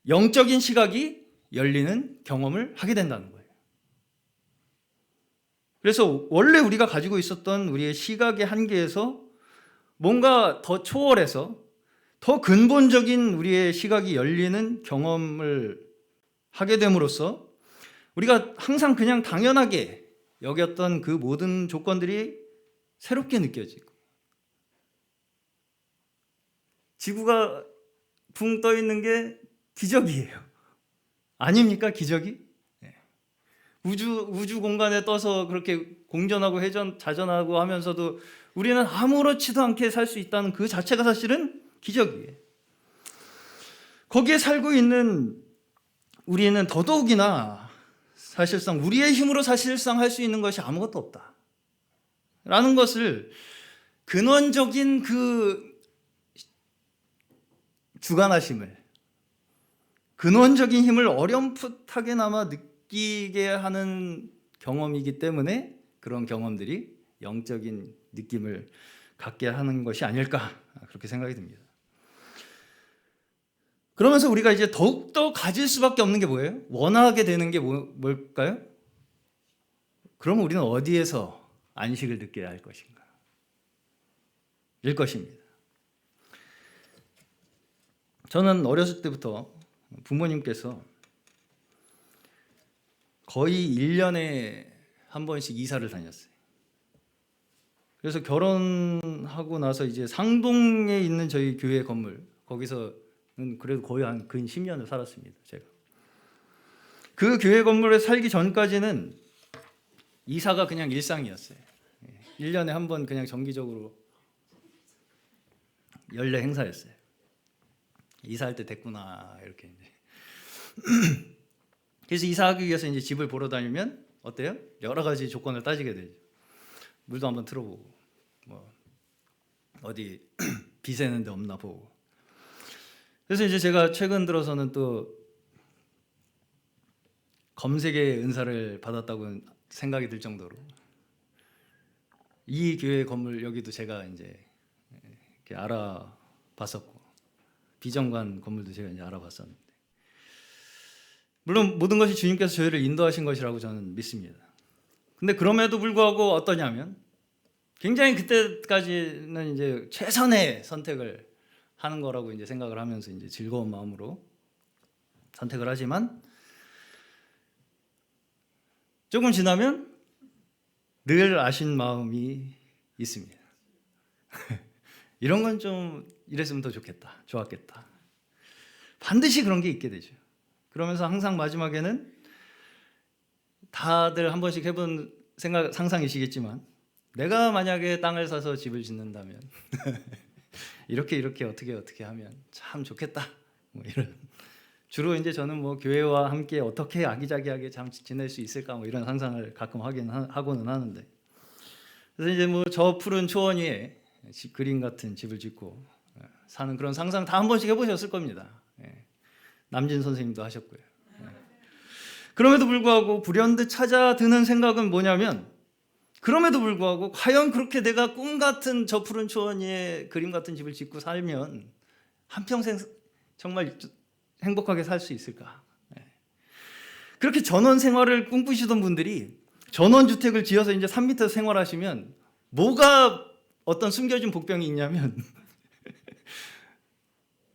A: 영적인 시각이 열리는 경험을 하게 된다는 거예요. 그래서 원래 우리가 가지고 있었던 우리의 시각의 한계에서 뭔가 더 초월해서 더 근본적인 우리의 시각이 열리는 경험을 하게 됨으로써 우리가 항상 그냥 당연하게 여겼던 그 모든 조건들이 새롭게 느껴지고, 지구가 붕 떠 있는 게 기적이에요. 아닙니까? 기적이? 우주 공간에 떠서 그렇게 공전하고 자전하고 하면서도 우리는 아무렇지도 않게 살 수 있다는 그 자체가 사실은 기적이에요. 거기에 살고 있는 우리는 더더욱이나 사실상 우리의 힘으로 사실상 할 수 있는 것이 아무것도 없다 라는 것을 근원적인 그 주관하심을, 근원적인 힘을 어렴풋하게나마 느끼게 하는 경험이기 때문에 그런 경험들이 영적인 느낌을 갖게 하는 것이 아닐까, 그렇게 생각이 듭니다. 그러면서 우리가 이제 더욱더 가질 수밖에 없는 게 뭐예요? 원하게 되는 게 뭘까요? 그러면 우리는 어디에서 안식을 느껴야 할 것인가? 일 것입니다. 저는 어렸을 때부터 부모님께서 거의 1년에 한 번씩 이사를 다녔어요. 그래서 결혼하고 나서 이제 상동에 있는 저희 교회 건물, 거기서는 그래도 거의 한 근 10년을 살았습니다. 제가 그 교회 건물에 살기 전까지는 이사가 그냥 일상이었어요. 1년에 한 번 그냥 정기적으로 연례 행사였어요. 이사할 때 됐구나, 이렇게 이제. 그래서 이사하기 위해서 이제 집을 보러 다니면 어때요? 여러 가지 조건을 따지게 되죠. 물도 한번 틀어보고, 뭐 어디 비새는 데 없나 보고. 그래서 이제 제가 최근 들어서는 또 검색의 은사를 받았다고 생각이 들 정도로 이 교회 건물 여기도 제가 이제 이렇게 알아봤었고, 비정관 건물도 제가 이제 알아봤었는데, 물론 모든 것이 주님께서 저희를 인도하신 것이라고 저는 믿습니다. 근데 그럼에도 불구하고 어떠냐면, 굉장히 그때까지는 이제 최선의 선택을 하는 거라고 이제 생각을 하면서 이제 즐거운 마음으로 선택을 하지만, 조금 지나면 늘 아신 마음이 있습니다. 이런 건 좀 이랬으면 더 좋았겠다. 반드시 그런 게 있게 되죠. 그러면서 항상 마지막에는 다들 한 번씩 해본 상상이시겠지만, 내가 만약에 땅을 사서 집을 짓는다면 이렇게 어떻게 하면 참 좋겠다, 뭐 이런. 주로 이제 저는 뭐 교회와 함께 어떻게 아기자기하게 참 지낼 수 있을까, 뭐 이런 상상을 가끔 하고는 하는데, 그래서 이제 뭐 저 푸른 초원 위에 그림 같은 집을 짓고 사는 그런 상상 다 한 번씩 해보셨을 겁니다. 남진 선생님도 하셨고요. 그럼에도 불구하고 불현듯 찾아드는 생각은 뭐냐면, 그럼에도 불구하고 과연 그렇게 내가 꿈 같은 저 푸른 초원 위에 그림 같은 집을 짓고 살면 한평생 정말 행복하게 살 수 있을까? 그렇게 전원 생활을 꿈꾸시던 분들이 전원주택을 지어서 이제 산 밑에서 생활하시면 뭐가 어떤 숨겨진 복병이 있냐면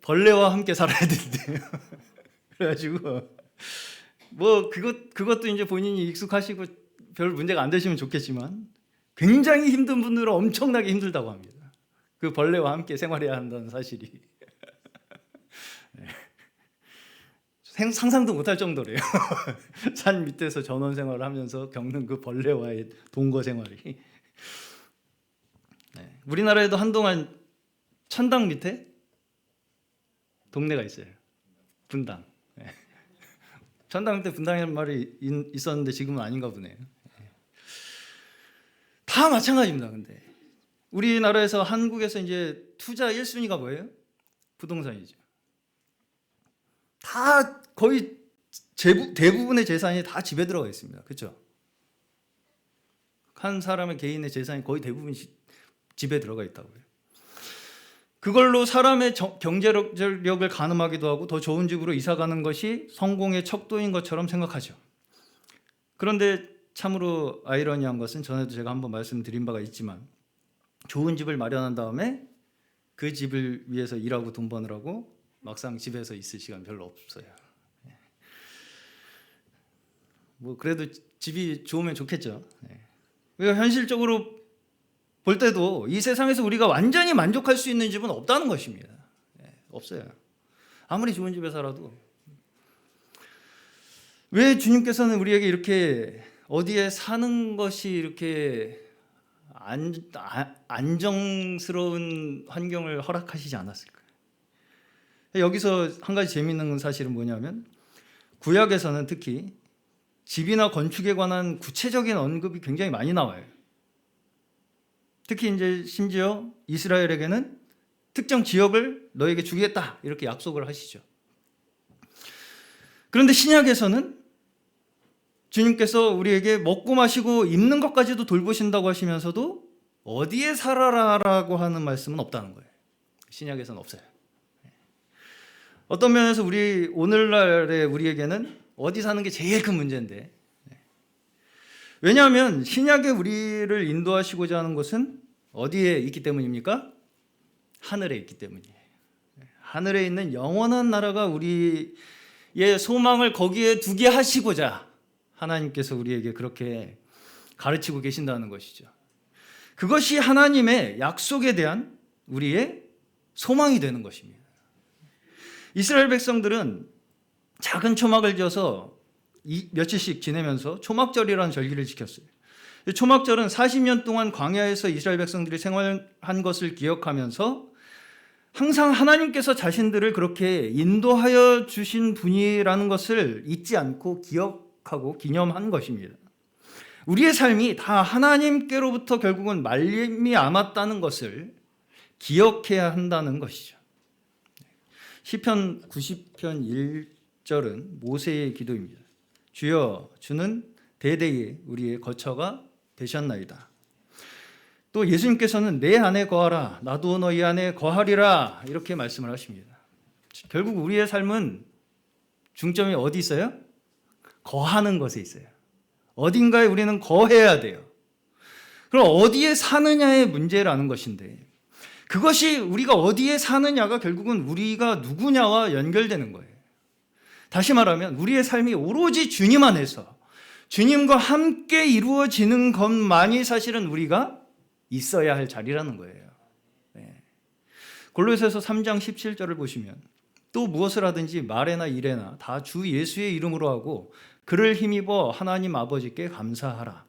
A: 벌레와 함께 살아야 된대요. 그래가지고 뭐 그것도 이제 본인이 익숙하시고 별 문제가 안 되시면 좋겠지만, 굉장히 힘든 분들은 엄청나게 힘들다고 합니다. 그 벌레와 함께 생활해야 한다는 사실이 상상도 못할 정도래요. 산 밑에서 전원 생활을 하면서 겪는 그 벌레와의 동거 생활이. 우리나라에도 한동안 천당 밑에 동네가 있어요. 분당. 천당 밑에 분당이라는 말이 있었는데 지금은 아닌가 보네요. 다 마찬가지입니다. 근데 우리나라에서, 한국에서 이제 투자 1순위가 뭐예요? 부동산이죠. 다 거의 대부분의 재산이 다 집에 들어가 있습니다. 그렇죠? 한 사람의 개인의 재산이 거의 대부분 집에 들어가 있다고요. 그걸로 사람의 경제력을 가늠하기도 하고 더 좋은 집으로 이사 가는 것이 성공의 척도인 것처럼 생각하죠. 그런데 참으로 아이러니한 것은 전에도 제가 한번 말씀드린 바가 있지만 좋은 집을 마련한 다음에 그 집을 위해서 일하고 돈 버느라고 막상 집에서 있을 시간 별로 없어요. 뭐 그래도 집이 좋으면 좋겠죠. 우리가 현실적으로 볼 때도 이 세상에서 우리가 완전히 만족할 수 있는 집은 없다는 것입니다. 없어요. 아무리 좋은 집에 살아도. 왜 주님께서는 우리에게 이렇게 어디에 사는 것이 이렇게 안정스러운 환경을 허락하시지 않았을까요? 여기서 한 가지 재미있는 사실은 뭐냐면 구약에서는 특히 집이나 건축에 관한 구체적인 언급이 굉장히 많이 나와요. 특히 이제 심지어 이스라엘에게는 특정 지역을 너에게 주겠다 이렇게 약속을 하시죠. 그런데 신약에서는 주님께서 우리에게 먹고 마시고 입는 것까지도 돌보신다고 하시면서도 어디에 살아라라고 하는 말씀은 없다는 거예요. 신약에서는 없어요. 어떤 면에서 우리 오늘날의 우리에게는 어디 사는 게 제일 큰 문제인데, 왜냐하면 신약에 우리를 인도하시고자 하는 것은 어디에 있기 때문입니까? 하늘에 있기 때문이에요. 하늘에 있는 영원한 나라가 우리의 소망을 거기에 두게 하시고자 하나님께서 우리에게 그렇게 가르치고 계신다는 것이죠. 그것이 하나님의 약속에 대한 우리의 소망이 되는 것입니다. 이스라엘 백성들은 작은 초막을 지어서 며칠씩 지내면서 초막절이라는 절기를 지켰어요. 초막절은 40년 동안 광야에서 이스라엘 백성들이 생활한 것을 기억하면서 항상 하나님께서 자신들을 그렇게 인도하여 주신 분이라는 것을 잊지 않고 기억하고 기념한 것입니다. 우리의 삶이 다 하나님께로부터 결국은 말미암았다는 것을 기억해야 한다는 것이죠. 시편 90편 1절은 모세의 기도입니다. 주여, 주는 대대에 우리의 거처가 되셨나이다. 또 예수님께서는 내 안에 거하라, 나도 너희 안에 거하리라 이렇게 말씀을 하십니다. 결국 우리의 삶은 중점이 어디 있어요? 거하는 것에 있어요. 어딘가에 우리는 거해야 돼요. 그럼 어디에 사느냐의 문제라는 것인데, 그것이 우리가 어디에 사느냐가 결국은 우리가 누구냐와 연결되는 거예요. 다시 말하면 우리의 삶이 오로지 주님 안에서 주님과 함께 이루어지는 것만이 사실은 우리가 있어야 할 자리라는 거예요. 골로새서 3장 17절을 보시면 또 무엇을 하든지 말에나 일에나 다 주 예수의 이름으로 하고 그를 힘입어 하나님 아버지께 감사하라.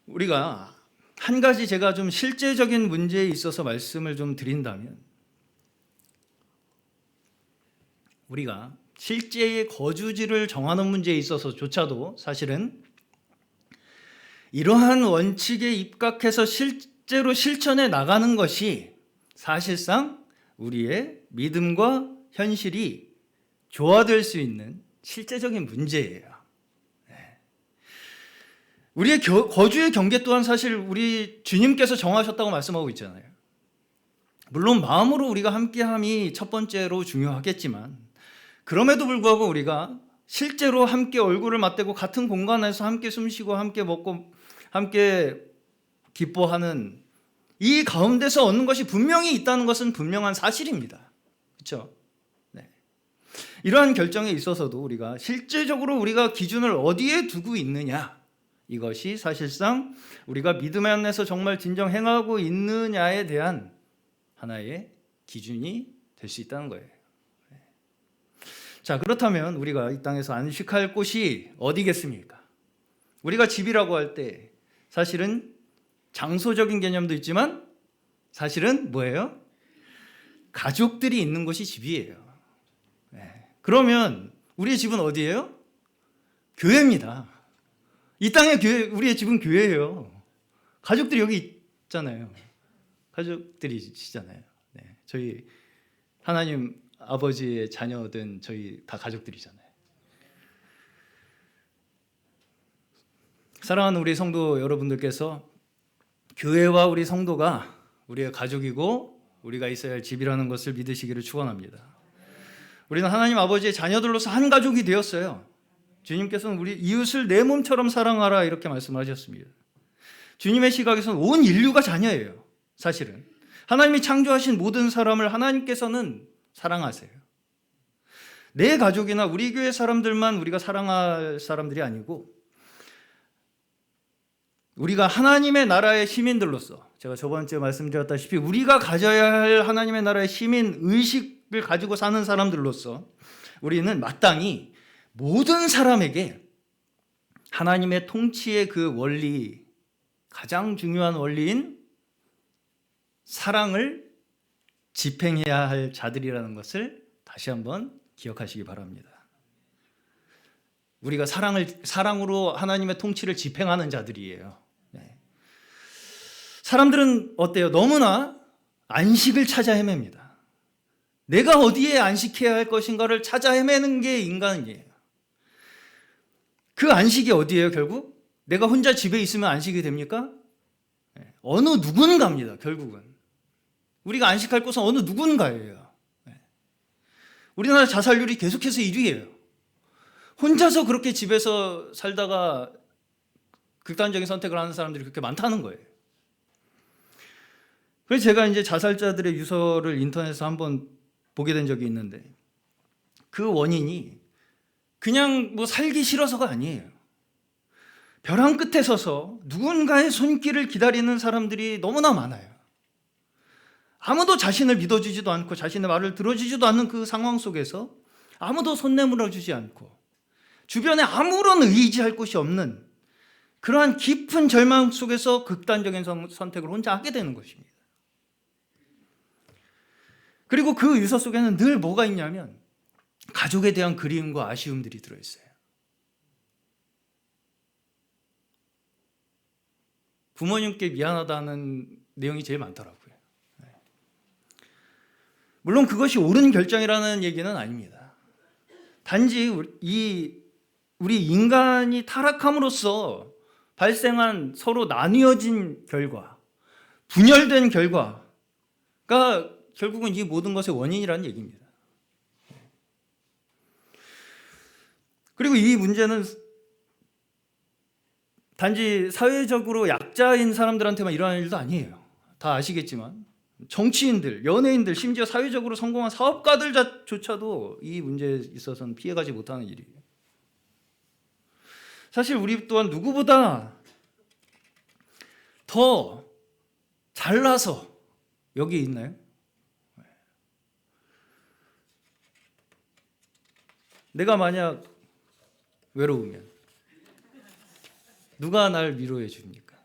A: 우리가 한 가지 제가 좀 실제적인 문제에 있어서 말씀을 좀 드린다면, 우리가 실제의 거주지를 정하는 문제에 있어서조차도 사실은 이러한 원칙에 입각해서 실제로 실천해 나가는 것이 사실상 우리의 믿음과 현실이 조화될 수 있는 실제적인 문제예요. 우리의 거주의 경계 또한 사실 우리 주님께서 정하셨다고 말씀하고 있잖아요. 물론 마음으로 우리가 함께함이 첫 번째로 중요하겠지만, 그럼에도 불구하고 우리가 실제로 함께 얼굴을 맞대고 같은 공간에서 함께 숨쉬고 함께 먹고 함께 기뻐하는 이 가운데서 얻는 것이 분명히 있다는 것은 분명한 사실입니다. 그렇죠? 네. 이러한 결정에 있어서도 우리가 실제적으로 우리가 기준을 어디에 두고 있느냐, 이것이 사실상 우리가 믿음 안에서 정말 진정 행하고 있느냐에 대한 하나의 기준이 될 수 있다는 거예요. 자, 그렇다면 우리가 이 땅에서 안식할 곳이 어디겠습니까? 우리가 집이라고 할 때 사실은 장소적인 개념도 있지만 사실은 뭐예요? 가족들이 있는 곳이 집이에요. 그러면 우리의 집은 어디예요? 교회입니다. 이 땅의 교회, 우리의 집은 교회예요. 가족들이 여기 있잖아요. 가족들이시잖아요. 저희 하나님 아버지의 자녀든 저희 다 가족들이잖아요. 사랑하는 우리 성도 여러분들께서 교회와 우리 성도가 우리의 가족이고 우리가 있어야 할 집이라는 것을 믿으시기를 축원합니다. 우리는 하나님 아버지의 자녀들로서 한 가족이 되었어요. 주님께서는 우리 이웃을 내 몸처럼 사랑하라 이렇게 말씀하셨습니다. 주님의 시각에서는 온 인류가 자녀예요. 사실은 하나님이 창조하신 모든 사람을 하나님께서는 사랑하세요. 내 가족이나 우리 교회 사람들만 우리가 사랑할 사람들이 아니고 우리가 하나님의 나라의 시민들로서, 제가 저번주에 말씀드렸다시피 우리가 가져야 할 하나님의 나라의 시민 의식을 가지고 사는 사람들로서 우리는 마땅히 모든 사람에게 하나님의 통치의 그 원리, 가장 중요한 원리인 사랑을 집행해야 할 자들이라는 것을 다시 한번 기억하시기 바랍니다. 우리가 사랑으로 하나님의 통치를 집행하는 자들이에요. 네. 사람들은 어때요? 너무나 안식을 찾아 헤맵니다. 내가 어디에 안식해야 할 것인가를 찾아 헤매는 게 인간이에요. 그 안식이 어디예요, 결국? 내가 혼자 집에 있으면 안식이 됩니까? 네. 어느 누군가입니다, 결국은. 우리가 안식할 곳은 어느 누군가예요. 네. 우리나라 자살률이 계속해서 1위예요. 혼자서 그렇게 집에서 살다가 극단적인 선택을 하는 사람들이 그렇게 많다는 거예요. 그래서 제가 이제 자살자들의 유서를 인터넷에서 한번 보게 된 적이 있는데 그 원인이 그냥 뭐 살기 싫어서가 아니에요. 벼랑 끝에 서서 누군가의 손길을 기다리는 사람들이 너무나 많아요. 아무도 자신을 믿어주지도 않고 자신의 말을 들어주지도 않는 그 상황 속에서 아무도 손 내밀어 주지 않고 주변에 아무런 의지할 곳이 없는 그러한 깊은 절망 속에서 극단적인 선택을 혼자 하게 되는 것입니다. 그리고 그 유서 속에는 늘 뭐가 있냐면 가족에 대한 그리움과 아쉬움들이 들어있어요. 부모님께 미안하다는 내용이 제일 많더라고요. 물론 그것이 옳은 결정이라는 얘기는 아닙니다. 단지 우리 인간이 타락함으로써 발생한 서로 나뉘어진 결과, 분열된 결과가 결국은 이 모든 것의 원인이라는 얘기입니다. 그리고 이 문제는 단지 사회적으로 약자인 사람들한테만 일어나는 일도 아니에요. 다 아시겠지만 정치인들, 연예인들, 심지어 사회적으로 성공한 사업가들조차도 이 문제에 있어서는 피해가지 못하는 일이에요. 사실 우리 또한 누구보다 더 잘나서 여기 있나요? 내가 만약 외로우면 누가 날 위로해 줍니까?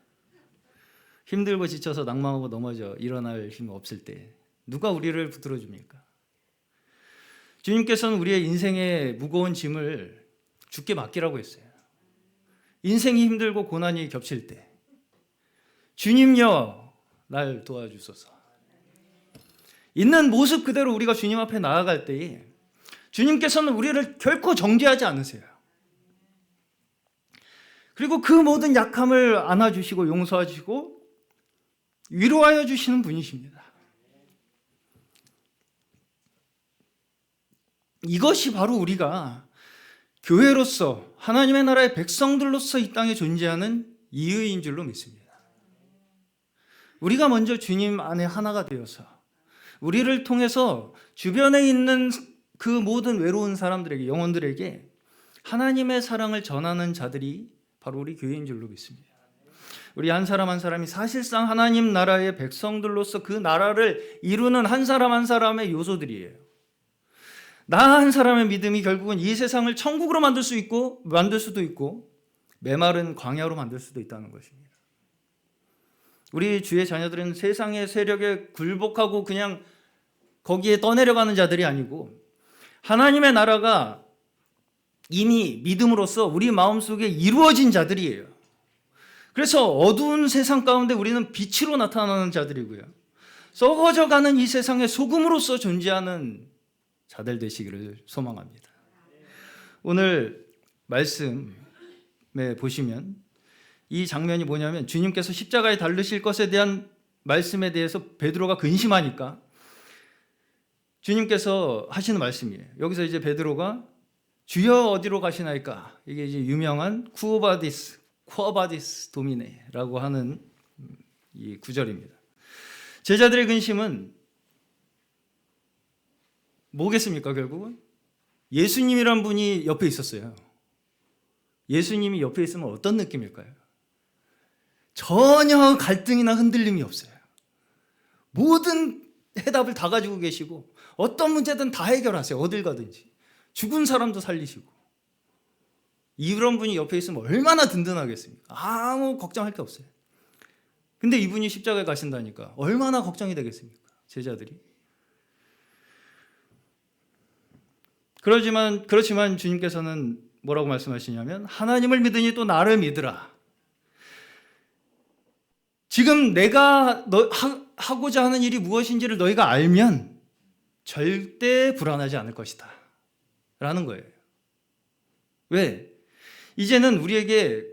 A: 힘들고 지쳐서 낭망하고 넘어져 일어날 힘 없을 때 누가 우리를 붙들어 줍니까? 주님께서는 우리의 인생의 무거운 짐을 주께 맡기라고 했어요. 인생이 힘들고 고난이 겹칠 때 주님여 날 도와주소서. 있는 모습 그대로 우리가 주님 앞에 나아갈 때에 주님께서는 우리를 결코 정죄하지 않으세요. 그리고 그 모든 약함을 안아주시고 용서하시고 위로하여 주시는 분이십니다. 이것이 바로 우리가 교회로서 하나님의 나라의 백성들로서 이 땅에 존재하는 이유인 줄로 믿습니다. 우리가 먼저 주님 안에 하나가 되어서 우리를 통해서 주변에 있는 그 모든 외로운 사람들에게, 영혼들에게 하나님의 사랑을 전하는 자들이 바로 우리 교회인 줄로 믿습니다. 우리 한 사람 한 사람이 사실상 하나님 나라의 백성들로서 그 나라를 이루는 한 사람 한 사람의 요소들이에요. 나 한 사람의 믿음이 결국은 이 세상을 천국으로 만들 수도 있고 메마른 광야로 만들 수도 있다는 것입니다. 우리 주의 자녀들은 세상의 세력에 굴복하고 그냥 거기에 떠내려가는 자들이 아니고 하나님의 나라가 이미 믿음으로써 우리 마음속에 이루어진 자들이에요. 그래서 어두운 세상 가운데 우리는 빛으로 나타나는 자들이고요. 썩어져가는 이 세상의 소금으로서 존재하는 자들 되시기를 소망합니다. 오늘 말씀에 보시면 이 장면이 뭐냐면 주님께서 십자가에 달리실 것에 대한 말씀에 대해서 베드로가 근심하니까 주님께서 하시는 말씀이에요. 여기서 이제 베드로가 주여 어디로 가시나이까? 이게 이제 유명한 쿠어바디스 도미네라고 하는 이 구절입니다. 제자들의 근심은 뭐겠습니까? 결국은 예수님이란 분이 옆에 있었어요. 예수님이 옆에 있으면 어떤 느낌일까요? 전혀 갈등이나 흔들림이 없어요. 모든 해답을 다 가지고 계시고 어떤 문제든 다 해결하세요. 어딜 가든지. 죽은 사람도 살리시고. 이런 분이 옆에 있으면 얼마나 든든하겠습니까? 아무 걱정할 게 없어요. 근데 이분이 십자가에 가신다니까 얼마나 걱정이 되겠습니까? 제자들이. 그렇지만 주님께서는 뭐라고 말씀하시냐면 하나님을 믿으니 또 나를 믿으라. 지금 내가 하고자 하는 일이 무엇인지를 너희가 알면 절대 불안하지 않을 것이다 라는 거예요. 왜? 이제는 우리에게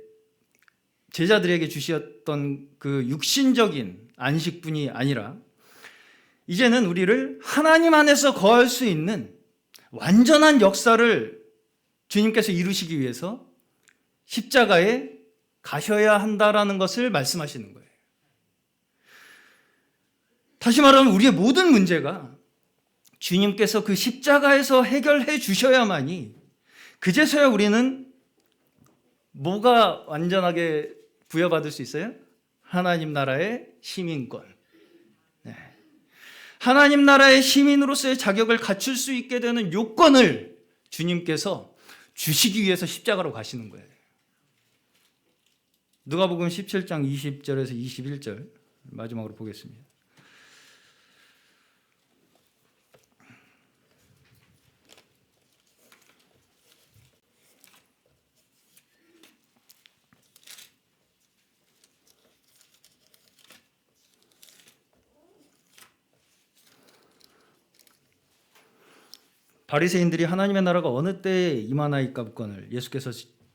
A: 제자들에게 주셨던 그 육신적인 안식뿐이 아니라 이제는 우리를 하나님 안에서 거할 수 있는 완전한 역사를 주님께서 이루시기 위해서 십자가에 가셔야 한다라는 것을 말씀하시는 거예요. 다시 말하면 우리의 모든 문제가 주님께서 그 십자가에서 해결해 주셔야만이 그제서야 우리는 뭐가 완전하게 부여받을 수 있어요? 하나님 나라의 시민권. 네. 하나님 나라의 시민으로서의 자격을 갖출 수 있게 되는 요건을 주님께서 주시기 위해서 십자가로 가시는 거예요. 누가복음 17장 20절에서 21절 마지막으로 보겠습니다. 바리새인들이 하나님의 나라가 어느 때에 임하나이까 묻거늘 예수께서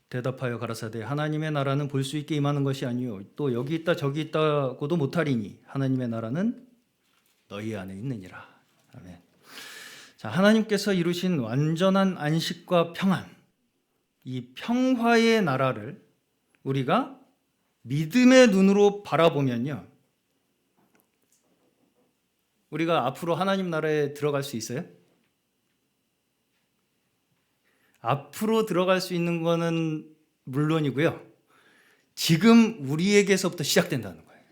A: 대답하여 가라사대 하나님의 나라는 볼 수 있게 임하는 것이 아니요 또 여기 있다 저기 있다고도 못하리니 하나님의 나라는 너희 안에 있느니라. 아멘. 자, 하나님께서 이루신 완전한 안식과 평안, 이 평화의 나라를 우리가 믿음의 눈으로 바라보면요, 우리가 앞으로 하나님 나라에 들어갈 수 있어요? 앞으로 들어갈 수 있는 거는 물론이고요. 지금 우리에게서부터 시작된다는 거예요.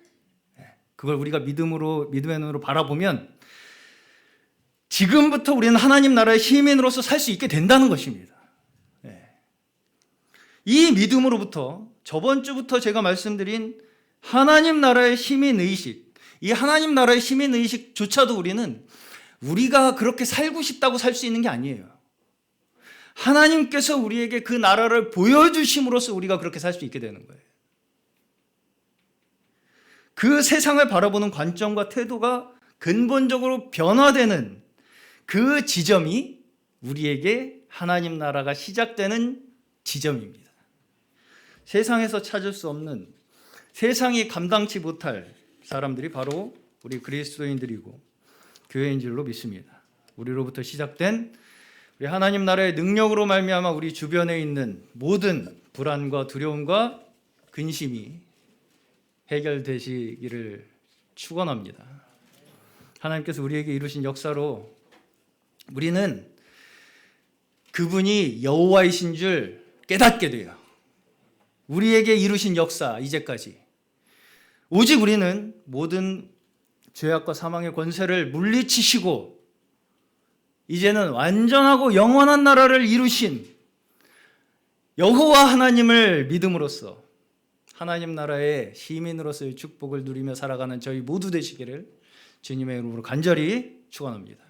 A: 그걸 우리가 믿음의 눈으로 바라보면 지금부터 우리는 하나님 나라의 시민으로서 살 수 있게 된다는 것입니다. 이 믿음으로부터 저번 주부터 제가 말씀드린 하나님 나라의 시민의식, 이 하나님 나라의 시민의식조차도 우리가 그렇게 살고 싶다고 살 수 있는 게 아니에요. 하나님께서 우리에게 그 나라를 보여주심으로써 우리가 그렇게 살 수 있게 되는 거예요. 그 세상을 바라보는 관점과 태도가 근본적으로 변화되는 그 지점이 우리에게 하나님 나라가 시작되는 지점입니다. 세상에서 찾을 수 없는, 세상이 감당치 못할 사람들이 바로 우리 그리스도인들이고 교회인 줄로 믿습니다. 우리로부터 시작된 우리 하나님 나라의 능력으로 말미암아 우리 주변에 있는 모든 불안과 두려움과 근심이 해결되시기를 축원합니다. 하나님께서 우리에게 이루신 역사로 우리는 그분이 여호와이신 줄 깨닫게 돼요. 우리에게 이루신 역사 이제까지 오직 우리는 모든 죄악과 사망의 권세를 물리치시고 이제는 완전하고 영원한 나라를 이루신 여호와 하나님을 믿음으로써 하나님 나라의 시민으로서의 축복을 누리며 살아가는 저희 모두 되시기를 주님의 이름으로 간절히 축원합니다.